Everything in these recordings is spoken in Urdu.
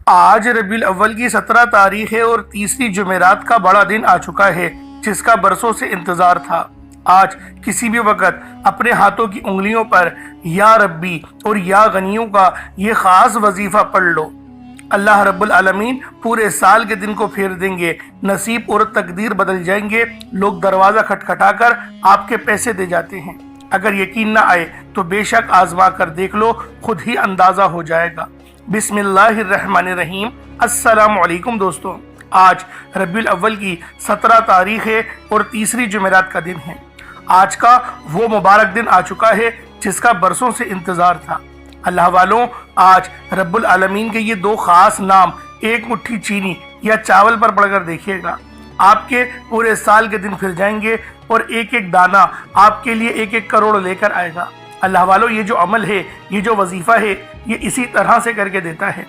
آج ربیع الاول کی 17 تاریخ ہے اور تیسری جمعرات کا بڑا دن آ چکا ہے جس کا برسوں سے انتظار تھا۔ آج کسی بھی وقت اپنے ہاتھوں کی انگلیوں پر یا ربی اور یا غنیوں کا یہ خاص وظیفہ پڑھ لو۔ اللہ رب العالمین پورے سال کے دن کو پھیر دیں گے، نصیب اور تقدیر بدل جائیں گے۔ لوگ دروازہ کھٹکھٹا کر آپ کے پیسے دے جاتے ہیں۔ اگر یقین نہ آئے تو بے شک آزما کر دیکھ لو، خود ہی اندازہ ہو جائے گا۔ بسم اللہ الرحمن الرحیم۔ السلام علیکم دوستو، آج ربیع الاول کی 17 تاریخ ہے اور تیسری جمعرات کا دن ہے۔ آج کا وہ مبارک دن آ چکا ہے جس کا برسوں سے انتظار تھا۔ اللہ والوں، آج رب العالمین کے یہ دو خاص نام ایک مٹھی چینی یا چاول پر پڑھ کر دیکھیے گا، آپ کے پورے سال کے دن پھر جائیں گے اور ایک ایک دانہ آپ کے لیے 1-1 کروڑ لے کر آئے گا۔ اللہ والوں، یہ جو عمل ہے، یہ جو وظیفہ ہے، یہ اسی طرح سے کر کے دیتا ہے۔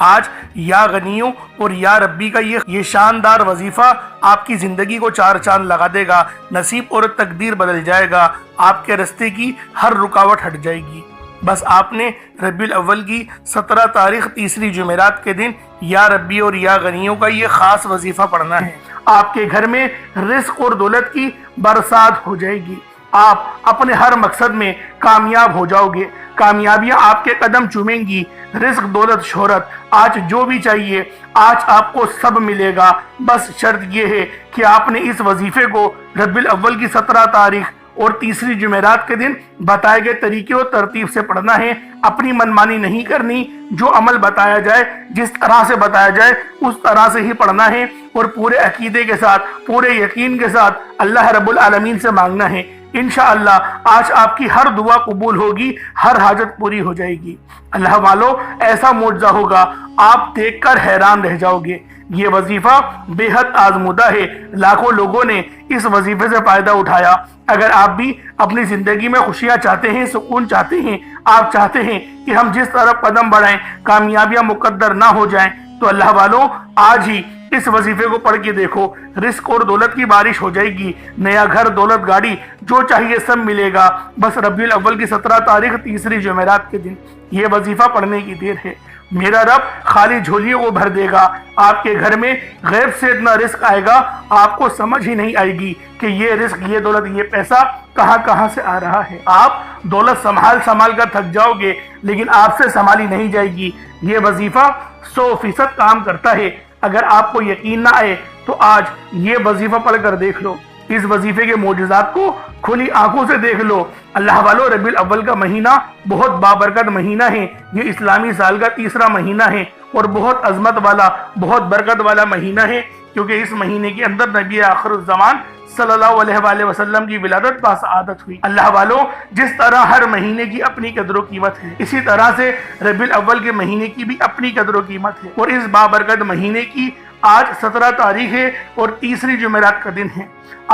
آج یا غنیوں اور یا ربی کا یہ شاندار وظیفہ آپ کی زندگی کو 4 چاند لگا دے گا، نصیب اور تقدیر بدل جائے گا، آپ کے راستے کی ہر رکاوٹ ہٹ جائے گی۔ بس آپ نے ربیع الاول کی 17 تاریخ تیسری جمعرات کے دن یا ربی اور یا غنیوں کا یہ خاص وظیفہ پڑھنا ہے۔ آپ کے گھر میں رزق اور دولت کی برسات ہو جائے گی، آپ اپنے ہر مقصد میں کامیاب ہو جاؤ گے، کامیابیاں آپ کے قدم چومیں گی۔ رزق، دولت، شہرت، آج جو بھی چاہیے آج آپ کو سب ملے گا۔ بس شرط یہ ہے کہ آپ نے اس وظیفے کو ربیع الاول کی 17 تاریخ اور تیسری جمعرات کے دن بتائے گئے طریقے اور ترتیب سے پڑھنا ہے۔ اپنی منمانی نہیں کرنی، جو عمل بتایا جائے، جس طرح سے بتایا جائے اس طرح سے ہی پڑھنا ہے اور پورے عقیدے کے ساتھ، پورے یقین کے ساتھ اللہ رب العالمین سے مانگنا ہے۔ انشاءاللہ آج آپ کی ہر دعا قبول ہوگی، ہر حاجت پوری ہو جائے گی۔ اللہ والو، ایسا معجزہ ہوگا آپ دیکھ کر حیران رہ جاؤ گے۔ یہ وظیفہ بے حد آزمودہ ہے، لاکھوں لوگوں نے اس وظیفے سے فائدہ اٹھایا۔ اگر آپ بھی اپنی زندگی میں خوشیاں چاہتے ہیں، سکون چاہتے ہیں، آپ چاہتے ہیں کہ ہم جس طرف قدم بڑھائیں کامیابیاں مقدر نہ ہو جائیں، تو اللہ والوں آج ہی اس وظیفے کو پڑھ کے دیکھو، رزق اور دولت کی بارش ہو جائے گی، نیا گھر، دولت، گاڑی، جو چاہیے سب ملے گا۔ بس ربیع الاول کی 17 تاریخ تیسری جمعرات کے دن یہ وظیفہ پڑھنے کی دیر ہے۔ میرا رب خالی جھولیوں کو بھر دے گا، آپ کے گھر میں غیب سے اتنا رزق آئے گا آپ کو سمجھ ہی نہیں آئے گی کہ یہ رزق، یہ دولت، یہ پیسہ کہاں سے آ رہا ہے۔ آپ دولت سنبھال کر تھک جاؤ گے لیکن آپ سے سنبھالی نہیں جائے گی۔ یہ وظیفہ 100% کام کرتا ہے۔ اگر آپ کو یقین نہ آئے تو آج یہ وظیفہ پڑھ کر دیکھ لو، اس وظیفے کے معجزات کو کھلی آنکھوں سے دیکھ لو۔ اللہ والو، ربیع الاول کا مہینہ بہت بابرکت مہینہ ہے، یہ اسلامی سال کا تیسرا مہینہ ہے اور بہت عظمت والا، بہت برکت والا مہینہ ہے، کیونکہ اس مہینے کے اندر نبی آخر الزمان صلی اللہ علیہ وآلہ وسلم کی ولادت باسعادت ہوئی۔ اللہ والو، جس طرح ہر مہینے کی اپنی قدر و قیمت ہے، اسی طرح سے ربیع الاول کے مہینے کی بھی اپنی قدر و قیمت ہے، اور اس بابرکت مہینے کی آج 17 تاریخ ہے اور تیسری جمعرات کا دن ہے۔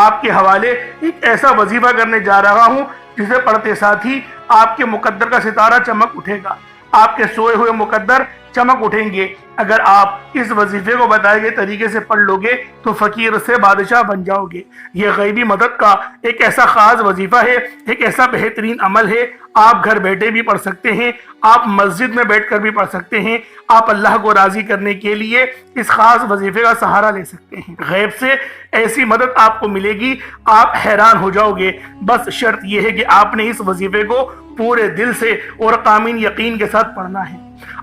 آپ کے حوالے ایک ایسا وظیفہ کرنے جا رہا ہوں جسے پڑھتے ساتھ ہی آپ کے مقدر کا ستارہ چمک اٹھے گا، آپ کے سوئے ہوئے مقدر چمک اٹھیں گے۔ اگر آپ اس وظیفے کو بتائے گئے طریقے سے پڑھ لو گے تو فقیر سے بادشاہ بن جاؤ گے۔ یہ غیبی مدد کا ایک ایسا خاص وظیفہ ہے، ایک ایسا بہترین عمل ہے۔ آپ گھر بیٹھے بھی پڑھ سکتے ہیں، آپ مسجد میں بیٹھ کر بھی پڑھ سکتے ہیں۔ آپ اللہ کو راضی کرنے کے لیے اس خاص وظیفے کا سہارا لے سکتے ہیں۔ غیب سے ایسی مدد آپ کو ملے گی، آپ حیران ہو جاؤ گے۔ بس شرط یہ ہے کہ آپ نے اس وظیفے کو پورے دل سے اور کامل یقین کے ساتھ پڑھنا ہے۔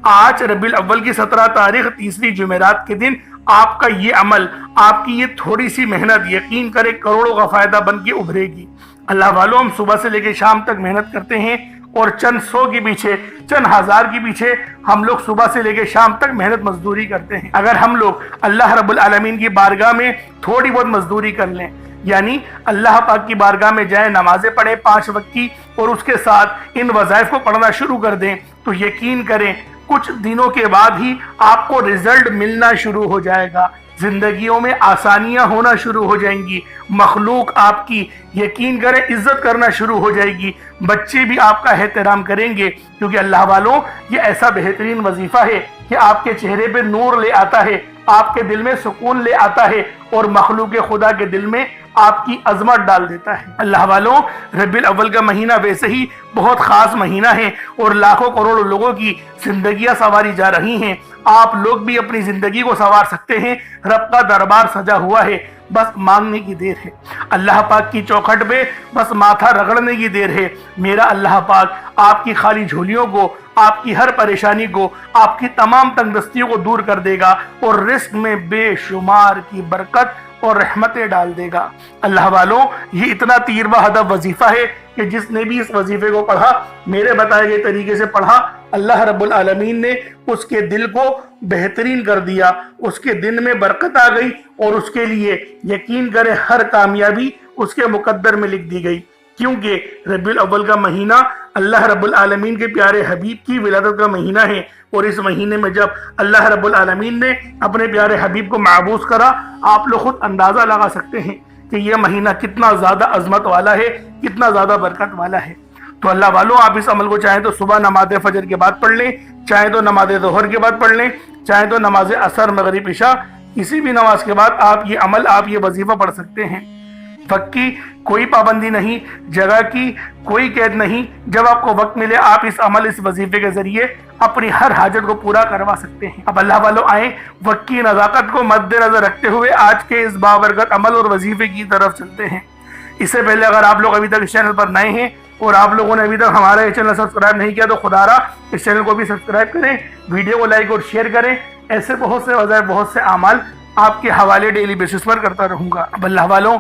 آج ربیع الاول کی 17 تاریخ تیسری جمعرات کے دن آپ کا یہ عمل، آپ کی یہ تھوڑی سی محنت، یقین کرے کروڑوں کا فائدہ بن کے ابھرے گی۔ اللہ والوں، ہم صبح سے لے کے شام تک محنت کرتے ہیں اور چند 100 کے پیچھے، چند 1000 کے پیچھے ہم لوگ صبح سے لے کے شام تک محنت مزدوری کرتے ہیں۔ اگر ہم لوگ اللہ رب العالمین کی بارگاہ میں تھوڑی بہت مزدوری کر لیں، یعنی اللہ پاک کی بارگاہ میں جائیں، نمازیں پڑھیں 5 وقت کی، اور اس کے ساتھ ان وظائف کو پڑھنا شروع کر دیں، تو یقین کریں کچھ دنوں کے بعد ہی آپ کو رزلٹ ملنا شروع ہو جائے گا۔ زندگیوں میں آسانیاں ہونا شروع ہو جائیں گی، مخلوق آپ کی یقین کریں عزت کرنا شروع ہو جائے گی، بچے بھی آپ کا احترام کریں گے، کیونکہ اللہ والوں یہ ایسا بہترین وظیفہ ہے کہ آپ کے چہرے پہ نور لے آتا ہے، آپ کے دل میں سکون لے آتا ہے اور مخلوق خدا کے دل میں آپ کی عظمت ڈال دیتا ہے۔ اللہ والوں، ربیع الاول کا مہینہ ویسے ہی بہت خاص مہینہ ہے اور لاکھوں کروڑوں لوگوں کی زندگیاں سنواری جا رہی ہیں۔ آپ لوگ بھی اپنی زندگی کو سنوار سکتے ہیں۔ رب کا دربار سجا ہوا ہے، بس مانگنے کی دیر ہے۔ اللہ پاک کی چوکھٹ پہ بس ماتھا رگڑنے کی دیر ہے۔ میرا اللہ پاک آپ کی خالی جھولیوں کو، آپ کی ہر پریشانی کو، آپ کی تمام تنگدستیوں کو دور کر دے گا اور رزق میں بے شمار کی برکت اور رحمتیں ڈال دے گا۔ اللہ والوں، یہ اتنا تیر و ہدف وظیفہ ہے کہ جس نے بھی اس وظیفے کو پڑھا، میرے بتائے گئے طریقے سے پڑھا، اللہ رب العالمین نے اس کے دل کو بہترین کر دیا، اس کے دن میں برکت آ گئی اور اس کے لیے یقین کریں ہر کامیابی اس کے مقدر میں لکھ دی گئی، کیونکہ ربیع الاول کا مہینہ اللہ رب العالمین کے پیارے حبیب کی ولادت کا مہینہ ہے، اور اس مہینے میں جب اللہ رب العالمین نے اپنے پیارے حبیب کو معبوس کرا، آپ لوگ خود اندازہ لگا سکتے ہیں کہ یہ مہینہ کتنا زیادہ عظمت والا ہے، کتنا زیادہ برکت والا ہے۔ تو اللہ والوں، آپ اس عمل کو چاہیں تو صبح نماز فجر کے بعد پڑھ لیں، چاہیں تو نماز ظہر کے بعد پڑھ لیں، چاہیں تو نماز عصر مغرب عشاء، کسی بھی نماز کے بعد آپ یہ عمل، آپ یہ وظیفہ پڑھ سکتے ہیں۔ وقت کی کوئی پابندی نہیں، جگہ کی کوئی قید نہیں، جب آپ کو وقت ملے آپ اس عمل، اس وظیفے کے ذریعے اپنی ہر حاجت کو پورا کروا سکتے ہیں۔ اب اللہ والوں آئیں، وقت کی نزاکت کو مد نظر رکھتے ہوئے آج کے اس بابرکت عمل اور وظیفے کی طرف چلتے ہیں۔ اس سے پہلے اگر آپ لوگ ابھی تک اس چینل پر نئے ہیں اور آپ لوگوں نے ابھی تک ہمارا یہ چینل سبسکرائب نہیں کیا تو خدا را اس چینل کو بھی سبسکرائب کریں، ویڈیو کو لائک اور شیئر کریں۔ ایسے بہت سے وظائف، بہت سے اعمال آپ کے حوالے ڈیلی بیسس پر کرتا رہوں گا۔ اب اللہ والوں،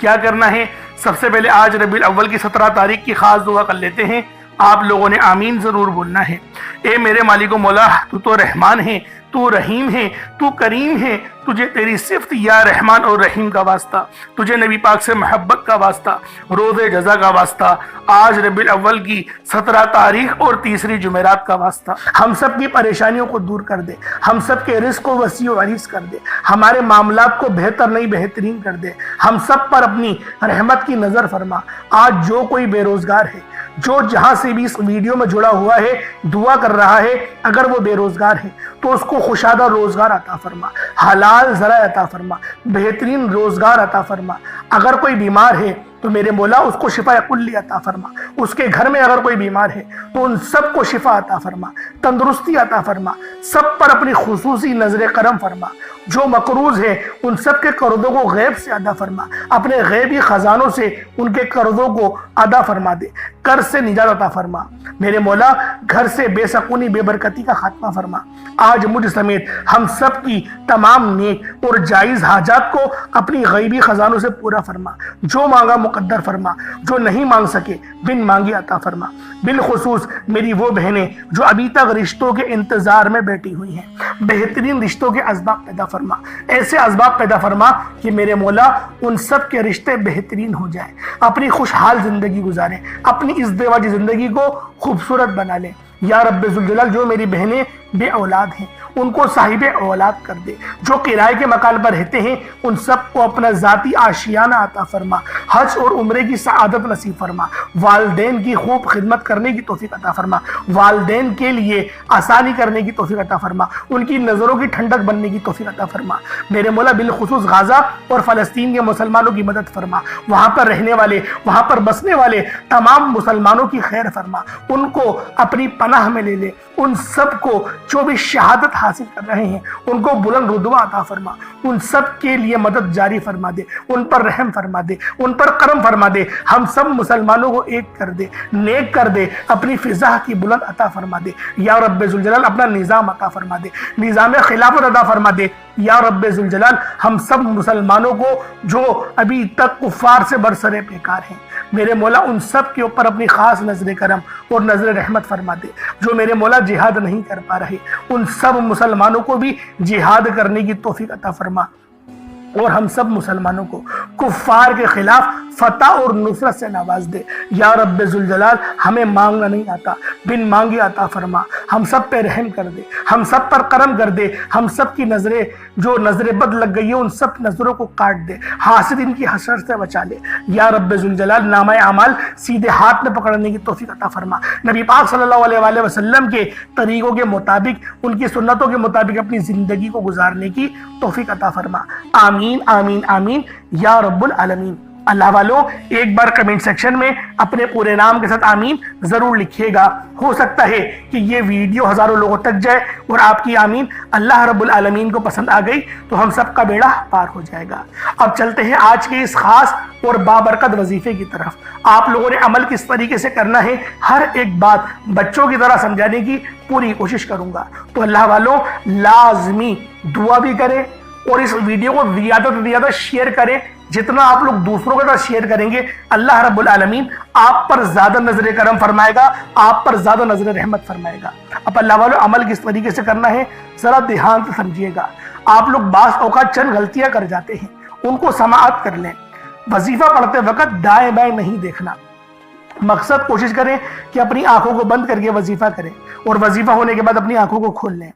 کیا کرنا ہے؟ سب سے پہلے آج ربیع الاول کی 17 تاریخ کی خاص دعا کر لیتے ہیں۔ آپ لوگوں نے آمین ضرور بولنا ہے۔ اے میرے مالک و مولا، تو رحمان ہے، تو رحیم ہے، تو کریم ہے، تجھے تیری صفت یا رحمان اور رحیم کا واسطہ، تجھے نبی پاک سے محبت کا واسطہ، روز جزا کا واسطہ، آج ربیع الاول کی 17 تاریخ اور تیسری جمعرات کا واسطہ، ہم سب کی پریشانیوں کو دور کر دے، ہم سب کے رزق کو وسیع و عریض کر دے، ہمارے معاملات کو بہتر نہیں بہترین کر دے، ہم سب پر اپنی رحمت کی نظر فرما۔ آج جو کوئی بے روزگار ہے، جو جہاں سے بھی اس ویڈیو میں جڑا ہوا ہے، دعا کر رہا ہے، اگر وہ بے روزگار ہے تو اس کو خوشادہ روزگار عطا فرما، حلال ذرائع عطا فرما، بہترین روزگار عطا فرما۔ اگر کوئی بیمار ہے تو میرے مولا اس کو شفا کلی عطا فرما، اس کے گھر میں اگر کوئی بیمار ہے تو ان سب کو شفا عطا فرما، تندرستی عطا فرما، سب پر اپنی خصوصی نظر کرم فرما۔ جو مقروض ہے ان سب کے قرضوں کو غیب سے ادا فرما، اپنے غیبی خزانوں سے ان کے قرضوں کو ادا فرما دے، قرض سے نجات عطا فرما۔ میرے مولا گھر سے بے سکونی، بے برکتی کا خاتمہ فرما۔ آج مجھ سمیت ہم سب کی تمام نیک اور جائز حاجات کو اپنی غیبی خزانوں سے پورا فرما، جو مانگا مقدر فرما، جو نہیں مانگ سکے بن مانگی عطا فرما۔ بالخصوص میری وہ بہنیں جو ابھی تک رشتوں کے انتظار میں بیٹھی ہوئی ہیں، بہترین رشتوں کے اسباب پیدا فرما، ایسے اسباب پیدا فرما کہ میرے مولا ان سب کے رشتے بہترین ہو جائیں، اپنی خوشحال زندگی گزاریں، اپنی ازدواجی زندگی کو خوبصورت بنا لیں۔ یا رب ذوالجلال، جو میری بہنیں بے اولاد ہیں ان کو صاحب اولاد کر دے، جو کرائے کے مکان پر رہتے ہیں ان سب کو اپنا ذاتی آشیانہ عطا فرما، حج اور عمرے کی سعادت نصیب فرما، والدین کی خوب خدمت کرنے کی توفیق عطا فرما، والدین کے لیے آسانی کرنے کی توفیق عطا فرما، ان کی نظروں کی ٹھنڈک بننے کی توفیق عطا فرما۔ میرے مولا بالخصوص غزہ اور فلسطین کے مسلمانوں کی مدد فرما، وہاں پر رہنے والے، وہاں پر بسنے والے تمام مسلمانوں کی خیر فرما، ان کو اپنی پناہ میں لے لے، ان سب کو جو بھی شہادت حاصل کر رہے ہیں ان کو بلند رتبہ عطا فرما، ان سب کے لیے مدد جاری فرما دے، ان پر رحم فرما دے، ان پر کرم فرما دے، ہم سب مسلمانوں کو ایک کر دے، نیک کر دے، اپنی فضا کی بلند عطا فرما دے۔ یا رب ذوالجلال اپنا نظام عطا فرما دے، نظام خلافت عطا فرما دے۔ یا رب ذوالجلال ہم سب مسلمانوں کو جو ابھی تک کفار سے برسر پیکار ہیں، میرے مولا ان سب کے اوپر اپنی خاص نظر کرم اور نظر رحمت فرما دے۔ جو میرے مولا جہاد نہیں کر پا رہے ان سب مسلمانوں کو بھی جہاد کرنے کی توفیق عطا فرما۔ اور ہم سب مسلمانوں کو کفار کے خلاف فتح اور نصرت سے نواز دے۔ یا رب ذوالجلال ہمیں مانگنا نہیں آتا، بن مانگے عطا فرما، ہم سب پہ رحم کر دے، ہم سب پر کرم کر دے، ہم سب کی نظریں جو نظر بد لگ گئی ہے ان سب نظروں کو کاٹ دے، حاسدین کی حسرت سے بچا لے۔ یا رب ذوالجلال نامہ اعمال سیدھے ہاتھ میں پکڑنے کی توفیق عطا فرما، نبی پاک صلی اللہ علیہ وآلہ وسلم کے طریقوں کے مطابق، ان کی سنتوں کے مطابق اپنی زندگی کو گزارنے کی توفیق عطا فرما۔ آمین آمین آمین یا رب العالمین۔ اللہ والوں ایک بار کمنٹ سیکشن میں اپنے پورے نام کے ساتھ آمین ضرور لکھیے گا، ہو سکتا ہے کہ یہ ویڈیو ہزاروں لوگوں تک جائے اور آپ کی آمین اللہ رب العالمین کو پسند آ گئی تو ہم سب کا بیڑا پار ہو جائے گا۔ اب چلتے ہیں آج کے اس خاص اور بابرکت وظیفے کی طرف۔ آپ لوگوں نے عمل کس طریقے سے کرنا ہے ہر ایک بات بچوں کی طرح سمجھانے کی پوری کوشش کروں گا، تو اللہ والوں لازمی دعا بھی کریں اور اس ویڈیو کو زیادہ سے زیادہ شیئر کریں۔ جتنا آپ لوگ دوسروں کے ساتھ شیئر کریں گے اللہ رب العالمین آپ پر زیادہ نظر کرم فرمائے گا، آپ پر زیادہ نظر رحمت فرمائے گا۔ اب اللہ والوں عمل کس طریقے سے کرنا ہے ذرا دھیان سے سمجھیے گا۔ آپ لوگ بعض اوقات چند غلطیاں کر جاتے ہیں، ان کو سماعت کر لیں۔ وظیفہ پڑھتے وقت دائیں بائیں نہیں دیکھنا، مقصد کوشش کریں کہ اپنی آنکھوں کو بند کر کے وظیفہ کریں اور وظیفہ ہونے کے بعد اپنی آنکھوں کو کھول لیں،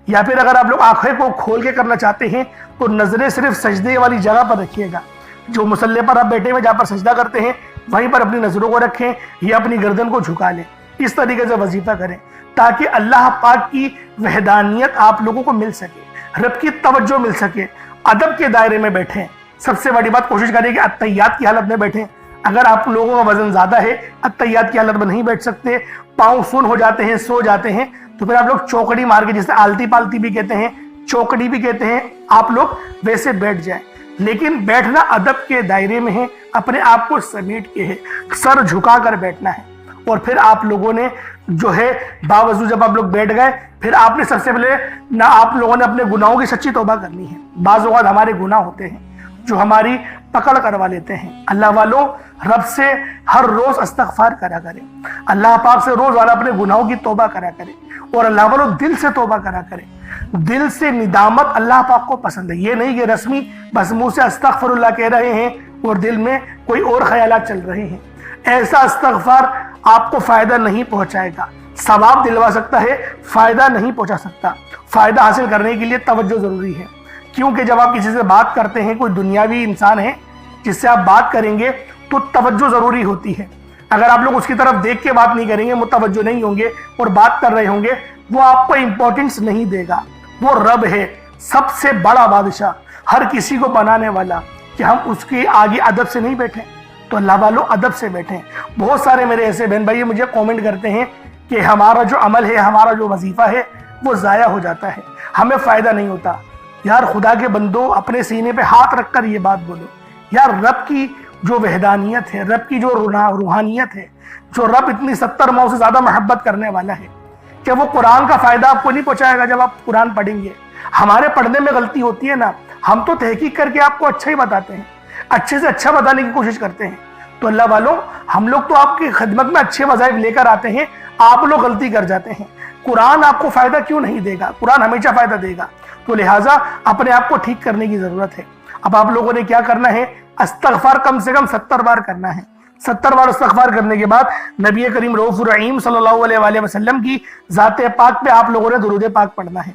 یا پھر اگر آپ لوگ آنکھیں کو کھول کے کرنا چاہتے ہیں تو نظریں صرف سجدے والی جگہ پر رکھیے گا، جو مصلی پر آپ بیٹھے ہوئے جہاں پر سجدہ کرتے ہیں وہیں پر اپنی نظروں کو رکھیں یا اپنی گردن کو جھکا لیں۔ اس طریقے سے وظیفہ کریں تاکہ اللہ پاک کی وحدانیت آپ لوگوں کو مل سکے، رب کی توجہ مل سکے۔ ادب کے دائرے میں بیٹھیں، سب سے بڑی بات کوشش کریں کہ اتحیات کی حالت میں بیٹھیں۔ اگر آپ لوگوں کا وزن زیادہ ہے اتحیات کی حالت میں نہیں بیٹھ سکتے، پاؤں سن ہو جاتے ہیں، سو جاتے ہیں، تو پھر آپ لوگ چوکڑی مار کے، جسے آلتی پالتی بھی کہتے ہیں، چوکڑی بھی کہتے ہیں، آپ لوگ ویسے بیٹھ جائیں۔ لیکن بیٹھنا ادب کے دائرے میں ہے، اپنے آپ کو سمیٹ کے ہے، سر جھکا کر بیٹھنا ہے۔ اور پھر آپ لوگوں نے جو ہے باوضو جب آپ لوگ بیٹھ گئے پھر آپ نے سب سے پہلے نہ آپ لوگوں نے اپنے گناہوں کی سچی توبہ کرنی ہے۔ بعض اوقات ہمارے گناہ ہوتے ہیں جو ہماری پکڑ کروا لیتے ہیں۔ اللہ والوں رب سے ہر روز استغفار کرا کریں، اللہ پاک سے روزانہ اپنے گناہوں کی توبہ کرا کریں، اور اللہ والوں دل سے توبہ کرا کریں۔ دل سے ندامت اللہ پاک کو پسند ہے، یہ نہیں کہ رسمی بس منہ سے استغفر اللہ کہہ رہے ہیں اور دل میں کوئی اور خیالات چل رہے ہیں۔ ایسا استغفار آپ کو فائدہ نہیں پہنچائے گا، ثواب دلوا سکتا ہے، فائدہ نہیں پہنچا سکتا۔ فائدہ حاصل کرنے کے لیے توجہ ضروری ہے، کیونکہ جب آپ کسی سے بات کرتے ہیں، کوئی دنیاوی انسان ہے جس سے آپ بات کریں گے تو توجہ ضروری ہوتی ہے۔ اگر آپ لوگ اس کی طرف دیکھ کے بات نہیں کریں گے، متوجہ نہیں ہوں گے اور بات کر رہے ہوں گے، وہ آپ کو امپورٹنس نہیں دے گا۔ وہ رب ہے، سب سے بڑا بادشاہ، ہر کسی کو بنانے والا، کہ ہم اس کے آگے ادب سے نہیں بیٹھیں۔ تو اللہ والوں ادب سے بیٹھیں۔ بہت سارے میرے ایسے بہن بھائی مجھے کومنٹ کرتے ہیں کہ ہمارا جو عمل ہے، ہمارا جو وظیفہ ہے وہ ضائع ہو جاتا ہے، ہمیں فائدہ نہیں ہوتا۔ یار خدا کے بندو اپنے سینے پہ ہاتھ رکھ کر یہ بات بولو، یار رب کی جو وحدانیت ہے، رب کی جو روحانیت ہے، جو رب اتنی 70 ماؤں سے زیادہ محبت کرنے والا ہے، کہ وہ قرآن کا فائدہ آپ کو نہیں پہنچائے گا جب آپ قرآن پڑھیں گے۔ ہمارے پڑھنے میں غلطی ہوتی ہے نا، ہم تو تحقیق کر کے آپ کو اچھا ہی بتاتے ہیں، اچھے سے اچھا بتانے کی کوشش کرتے ہیں۔ تو اللہ والوں ہم لوگ تو آپ کی خدمت میں اچھے وظائف لے کر آتے ہیں، آپ لوگ غلطی کر جاتے ہیں۔ قرآن آپ کو فائدہ کیوں نہیں دے گا؟ قرآن ہمیشہ فائدہ دے گا، تو لہٰذا اپنے آپ کو ٹھیک کرنے کی ضرورت ہے۔ اب آپ لوگوں نے کیا کرنا ہے؟ استغفار کم سے کم 70 بار کرنا ہے۔ 70 بار استغفار کرنے کے بعد نبی کریم رؤوف الرحیم صلی اللہ علیہ وآلہ وسلم کی ذات پاک پہ آپ لوگوں نے درود پاک پڑھنا ہے۔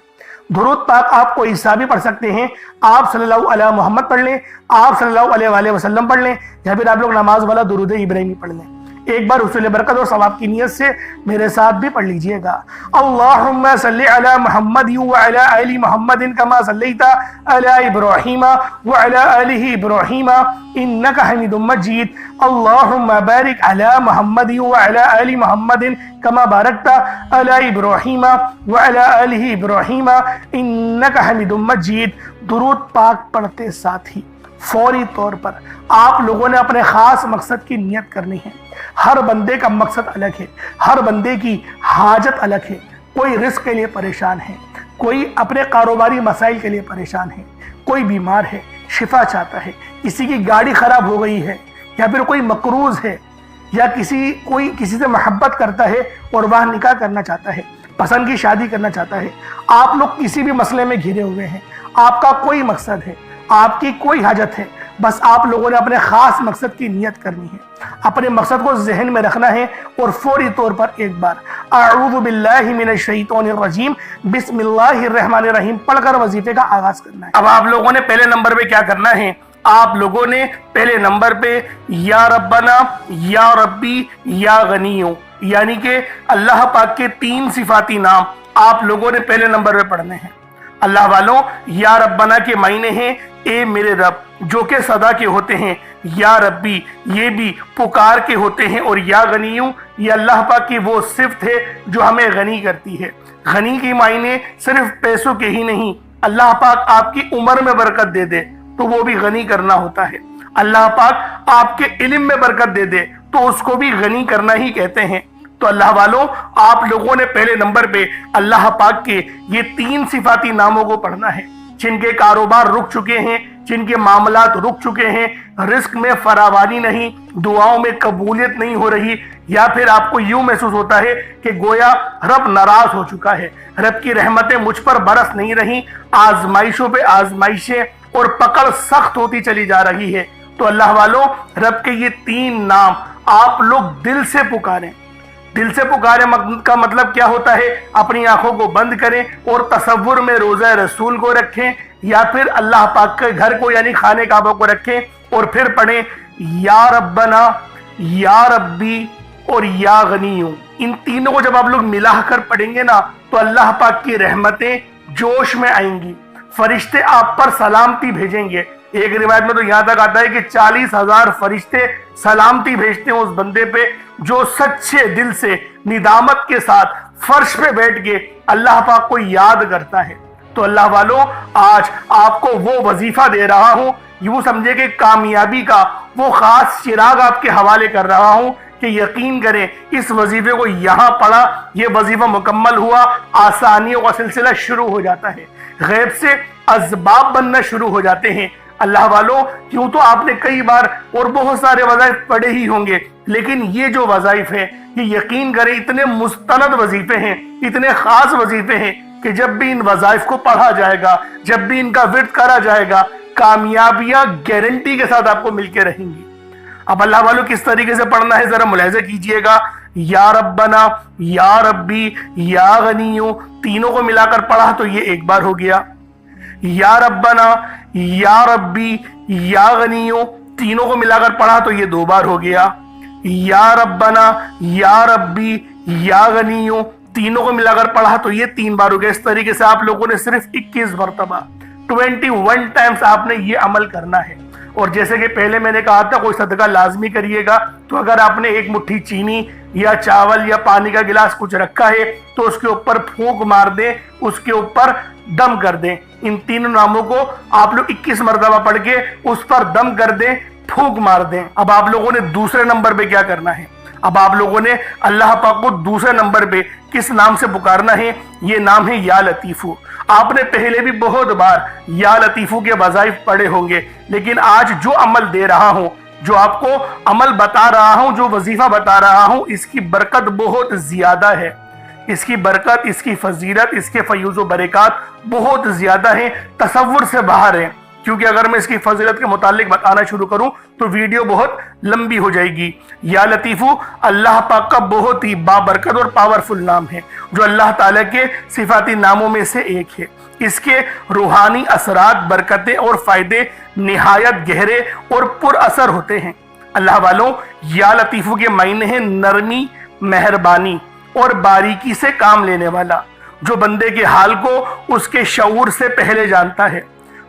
درود پاک آپ کو عیسیٰ بھی پڑھ سکتے ہیں، آپ صلی اللہ علیہ محمد پڑھ لیں، آپ صلی اللہ علیہ وآلہ وسلم پڑھ لیں، یا پھر آپ لوگ نماز والا درود ابراہیمی پڑھ لیں۔ ایک بار حصول برکت اور ثواب کی نیت سے میرے ساتھ بھی پڑھ لیجئے گا۔ اللہم صلی علی محمد وعلی آل محمد کما صلیت علی ابراہیم وعلی آل ابراہیم انک حمید مجید۔ اللہم بارک علی محمد وعلی آل محمد کما بارکت علی ابراہیم وعلی آل ابراہیم انک حمید مجید۔ درود پاک پڑھتے ساتھ ہی فوری طور پر آپ لوگوں نے اپنے خاص مقصد کی نیت کرنی ہے۔ ہر بندے کا مقصد الگ ہے، ہر بندے کی حاجت الگ ہے۔ کوئی رزق کے لیے پریشان ہے، کوئی اپنے کاروباری مسائل کے لیے پریشان ہے، کوئی بیمار ہے شفا چاہتا ہے، کسی کی گاڑی خراب ہو گئی ہے، یا پھر کوئی مقروض ہے، یا کوئی کسی سے محبت کرتا ہے اور وہاں نکاح کرنا چاہتا ہے، پسند کی شادی کرنا چاہتا ہے۔ آپ لوگ کسی بھی مسئلے میں گھرے ہوئے ہیں، آپ کا کوئی مقصد ہے، آپ کی کوئی حاجت ہے، بس آپ لوگوں نے اپنے خاص مقصد کی نیت کرنی ہے، اپنے مقصد کو ذہن میں رکھنا ہے اور فوری طور پر ایک بار اعوذ باللہ من الشیطان الرجیم بسم اللہ الرحمن الرحیم پڑھ کر وظیفے کا آغاز کرنا ہے۔ اب آپ لوگوں نے پہلے نمبر پہ کیا کرنا ہے؟ آپ لوگوں نے پہلے نمبر پہ یا ربنا، یا ربی، یا غنیو، یعنی کہ اللہ پاک کے 3 صفاتی نام آپ لوگوں نے پہلے نمبر پہ پڑھنے ہیں۔ اللہ والوں، یا ربنا کے معنی ہیں اے میرے رب، جو کہ صدا کے ہوتے ہیں، یا ربی یہ بھی پکار کے ہوتے ہیں، اور یا غنیو یہ اللہ پاک کی وہ صفت ہے جو ہمیں غنی کرتی ہے۔ غنی کی معنی صرف پیسوں کے ہی نہیں، اللہ پاک آپ کی عمر میں برکت دے دے تو وہ بھی غنی کرنا ہوتا ہے، اللہ پاک آپ کے علم میں برکت دے دے تو اس کو بھی غنی کرنا ہی کہتے ہیں۔ تو اللہ والوں، آپ لوگوں نے پہلے نمبر پہ اللہ پاک کے یہ 3 صفاتی ناموں کو پڑھنا ہے، جن کے کاروبار رک چکے ہیں، جن کے معاملات رک چکے ہیں، رزق میں فراوانی نہیں، دعاؤں میں قبولیت نہیں ہو رہی، یا پھر آپ کو یوں محسوس ہوتا ہے کہ گویا رب ناراض ہو چکا ہے، رب کی رحمتیں مجھ پر برس نہیں رہی، آزمائشوں پہ آزمائشیں اور پکڑ سخت ہوتی چلی جا رہی ہے، تو اللہ والوں رب کے یہ 3 نام آپ لوگ دل سے پکاریں۔ دل سے پکارے کا مطلب کیا ہوتا ہے؟ اپنی آنکھوں کو بند کریں اور تصور میں روضہ رسول کو رکھیں، یا پھر اللہ پاک کے گھر کو یعنی خانہ کعبہ کو رکھیں، اور پھر پڑھیں یا ربنا، یا ربی اور یا غنیو۔ ان تینوں کو جب آپ لوگ ملا کر پڑھیں گے نا تو اللہ پاک کی رحمتیں جوش میں آئیں گی، فرشتے آپ پر سلامتی بھیجیں گے۔ ایک روایت میں تو یہاں تک آتا ہے کہ 40,000 فرشتے سلامتی بھیجتے ہیں اس بندے پہ جو سچے دل سے ندامت کے ساتھ فرش پہ بیٹھ کے اللہ پاک کو یاد کرتا ہے۔ تو اللہ والوں، آج آپ کو وہ وظیفہ دے رہا ہوں، یوں سمجھے کہ کامیابی کا وہ خاص چراغ آپ کے حوالے کر رہا ہوں کہ یقین کریں اس وظیفے کو یہاں پڑھا، یہ وظیفہ مکمل ہوا، آسانیوں کا سلسلہ شروع ہو جاتا ہے، غیب سے اسباب بننا شروع ہو جاتے ہیں۔ اللہ والوں، کیوں تو آپ نے کئی بار اور بہت سارے وظائف پڑھے ہی ہوں گے، لیکن یہ جو وظائف ہیں یہ یقین کریں اتنے مستند وظیفے ہیں، اتنے خاص وظیفے ہیں کہ جب بھی ان وظائف کو پڑھا جائے گا، جب بھی ان کا ورد کرا جائے گا، کامیابیاں گارنٹی کے ساتھ آپ کو مل کے رہیں گی۔ اب اللہ والوں کس طریقے سے پڑھنا ہے ذرا ملاحظہ کیجئے گا۔ یا ربنا، یا ربی، یا غنیو، تینوں کو ملا کر پڑھا تو یہ ایک بار ہو گیا۔ یا ربنا، یا ربی، یا غنیو، تینوں کو ملا کر پڑھا تو یہ 2 بار ہو گیا۔ یا ربنا، یا ربی، یا غنیو، تینوں کو ملا کر پڑھا تو یہ 3 بار ہو گیا۔ اس طریقے سے آپ لوگوں نے صرف 21 مرتبہ 21 ٹائمز آپ نے یہ عمل کرنا ہے۔ اور جیسے کہ پہلے میں نے کہا تھا کوئی صدقہ لازمی کریے گا، تو اگر آپ نے 1 مٹھی چینی یا چاول یا پانی کا گلاس کچھ رکھا ہے تو اس کے اوپر پھونک مار دیں، اس کے اوپر دم کر دیں۔ ان 3 ناموں کو آپ لوگ 21 مرتبہ پڑھ کے اس پر دم کر دیں، پھونک مار دیں۔ اب آپ لوگوں نے دوسرے نمبر پہ کیا کرنا ہے؟ اب آپ لوگوں نے اللہ پاک کو دوسرے نمبر پہ کس نام سے پکارنا ہے؟ یہ نام ہے یا لطیفو۔ آپ نے پہلے بھی بہت بار یا لطیفو کے وظائف پڑھے ہوں گے، لیکن آج جو عمل دے رہا ہوں، جو آپ کو عمل بتا رہا ہوں، جو وظیفہ بتا رہا ہوں، اس کی برکت بہت زیادہ ہے، اس کی برکت، اس کی فضیلت، اس کے فیوز و برکات بہت زیادہ ہیں، تصور سے باہر ہیں۔ کیونکہ اگر میں اس کی فضیلت کے متعلق بتانا شروع کروں تو ویڈیو بہت لمبی ہو جائے گی۔ یا لطیفو اللہ پاک کا بہت ہی بابرکت اور پاورفل نام ہے، جو اللہ تعالیٰ کے صفاتی ناموں میں سے ایک ہے۔ اس کے روحانی اثرات، برکتیں اور فائدے نہایت گہرے اور پر اثر ہوتے ہیں۔ اللہ والوں، یا لطیفو کے معنی ہیں نرمی، مہربانی اور باریکی سے کام لینے والا، جو بندے کے حال کو اس کے شعور سے پہلے جانتا ہے،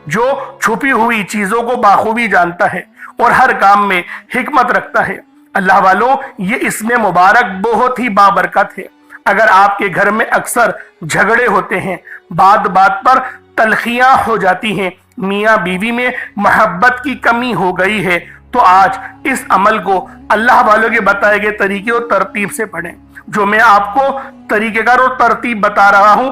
جو چھپی ہوئی چیزوں کو بخوبی جانتا ہے اور ہر کام میں حکمت رکھتا ہے۔ اللہ والوں، یہ اسم مبارک بہت ہی بابرکت ہے۔ اگر آپ کے گھر میں اکثر جھگڑے ہوتے ہیں، بات بات پر تلخیاں ہو جاتی ہیں، میاں بیوی میں محبت کی کمی ہو گئی ہے، تو آج اس عمل کو اللہ والوں کے بتائے گئے طریقے اور ترتیب سے پڑھیں۔ جو میں آپ کو طریقہ کار اور ترتیب بتا رہا ہوں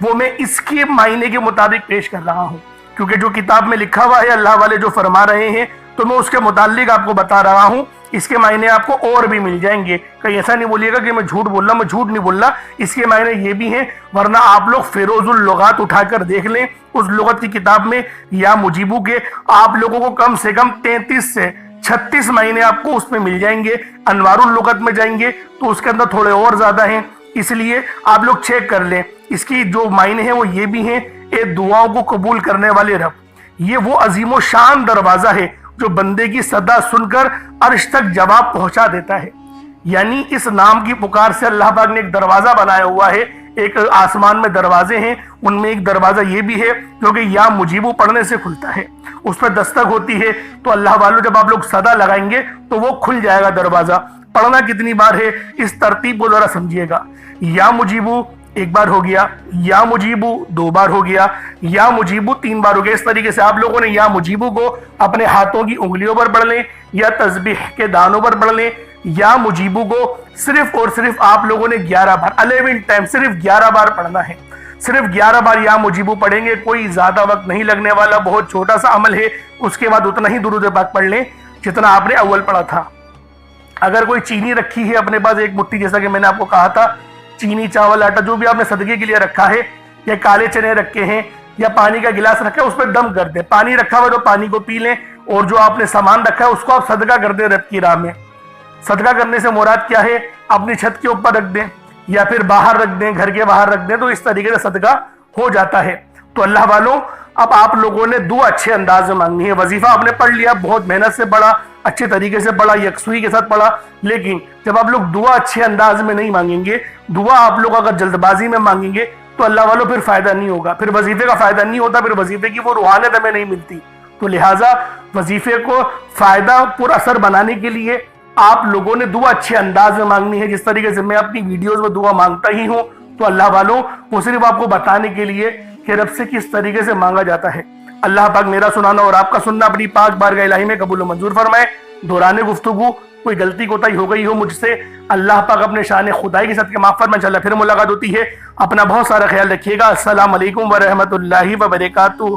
وہ میں اس کے معنی کے مطابق پیش کر رہا ہوں، کیونکہ جو کتاب میں لکھا ہوا ہے اللہ والے جو فرما رہے ہیں تو میں اس کے متعلق آپ کو بتا رہا ہوں۔ اس کے معنی آپ کو اور بھی مل جائیں گے، کہیں ایسا نہیں بولیے گا کہ میں جھوٹ بول رہا ہوں، میں جھوٹ نہیں بول رہا، اس کے معنی یہ بھی ہیں، ورنہ آپ لوگ فیروز اللغات اٹھا کر دیکھ لیں، اس لغت کی کتاب میں یا مجیبو کے آپ لوگوں کو کم سے کم 33 سے 36 معنی آپ کو اس میں مل جائیں گے۔ انوار اللغت میں جائیں گے تو اس کے اندر تھوڑے اور زیادہ ہیں، اس لیے آپ لوگ چیک کر لیں۔ اس کی جو معنی ہیں وہ یہ بھی ہیں، اے دعاؤں کو قبول کرنے والے رب، یہ وہ عظیم و شان دروازہ ہے جو بندے کی صدا سن کر عرش تک جواب پہنچا دیتا ہے۔ یعنی اس نام کی پکار سے اللہ پاک نے ایک دروازہ بنایا ہوا ہے، ایک آسمان میں دروازے ہیں، ان میں ایک دروازہ یہ بھی ہے جو کہ یا مجیبو پڑھنے سے کھلتا ہے، اس پہ دستک ہوتی ہے تو اللہ والوں جب آپ لوگ صدا لگائیں گے تو وہ کھل جائے گا دروازہ۔ پڑھنا کتنی بار ہے اس ترتیب کو ذرا سمجھیے گا، یا مجیبو ایک بار ہو گیا، یا مجیبو 2 بار ہو گیا، یا مجیبو 3 بار ہو گیا۔ اس طریقے سے آپ لوگوں نے یا مجیبو کو اپنے ہاتھوں کی انگلیوں پر پڑھ لیں، یا تسبیح کے دانوں پر پڑھ لیں۔ یا مجیبو کو صرف اور صرف آپ لوگوں نے 11 بار 11 ٹائم صرف 11 بار پڑھنا ہے، صرف 11 بار یا مجیبو پڑھیں گے، کوئی زیادہ وقت نہیں لگنے والا، بہت چھوٹا سا عمل ہے۔ اس کے بعد اتنا ہی درود پاک پڑھ لیں جتنا آپ نے اول پڑھا تھا۔ اگر کوئی چینی رکھی ہے اپنے پاس 1 مٹھی، جیسا کہ میں نے آپ کو کہا تھا، چینی چاول آٹا جو بھی آپ نے صدقے کے لیے رکھا ہے، یا کالے چنے رکھے ہیں، یا پانی کا گلاس رکھا ہے، اس پہ دم کر دیں۔ پانی رکھا ہوا تو پانی کو پی لیں، اور جو آپ نے سامان رکھا ہے اس کو آپ صدقہ کر دیں رب کی راہ میں۔ صدقہ کرنے سے مراد کیا ہے؟ اپنی چھت کے اوپر رکھ دیں، یا پھر باہر رکھ دیں، گھر کے باہر رکھ دیں، تو اس طریقے سے صدقہ ہو جاتا ہے۔ تو اللہ والوں، اب آپ لوگوں نے دعا اچھے انداز میں مانگنی ہے۔ وظیفہ آپ نے پڑھ لیا، بہت محنت سے پڑھا، اچھے طریقے سے پڑھا، یکسوئی کے ساتھ پڑھا، لیکن جب آپ لوگ دعا اچھے انداز میں نہیں مانگیں گے، دعا آپ لوگ اگر جلد بازی میں مانگیں گے تو اللہ والوں پھر فائدہ نہیں ہوگا، پھر وظیفے کا فائدہ نہیں ہوتا، پھر وظیفے کی وہ روحانیت ہمیں نہیں ملتی۔ تو لہٰذا وظیفے کو فائدہ پر اثر بنانے کے لیے آپ لوگوں نے دعا اچھے انداز میں مانگنی ہے، جس طریقے سے میں اپنی ویڈیوز میں دعا مانگتا ہی ہوں۔ تو اللہ والوں، وہ صرف آپ کو بتانے کے لیے کہ رب سے کس طریقے سے مانگا جاتا ہے۔ اللہ پاک میرا سنانا اور آپ کا سننا اپنی پاک بارگاہ الہی میں قبول و منظور فرمائے۔ دوران گفتگو کوئی غلطی کوتاہی ہو گئی ہو مجھ سے، اللہ پاک اپنے شان خدائی کے ساتھ کے معاف فرمائے۔ انشاءاللہ پھر ملاقات ہوتی ہے، اپنا بہت سارا خیال رکھیے گا۔ السلام علیکم ورحمۃ اللہ وبرکاتہ۔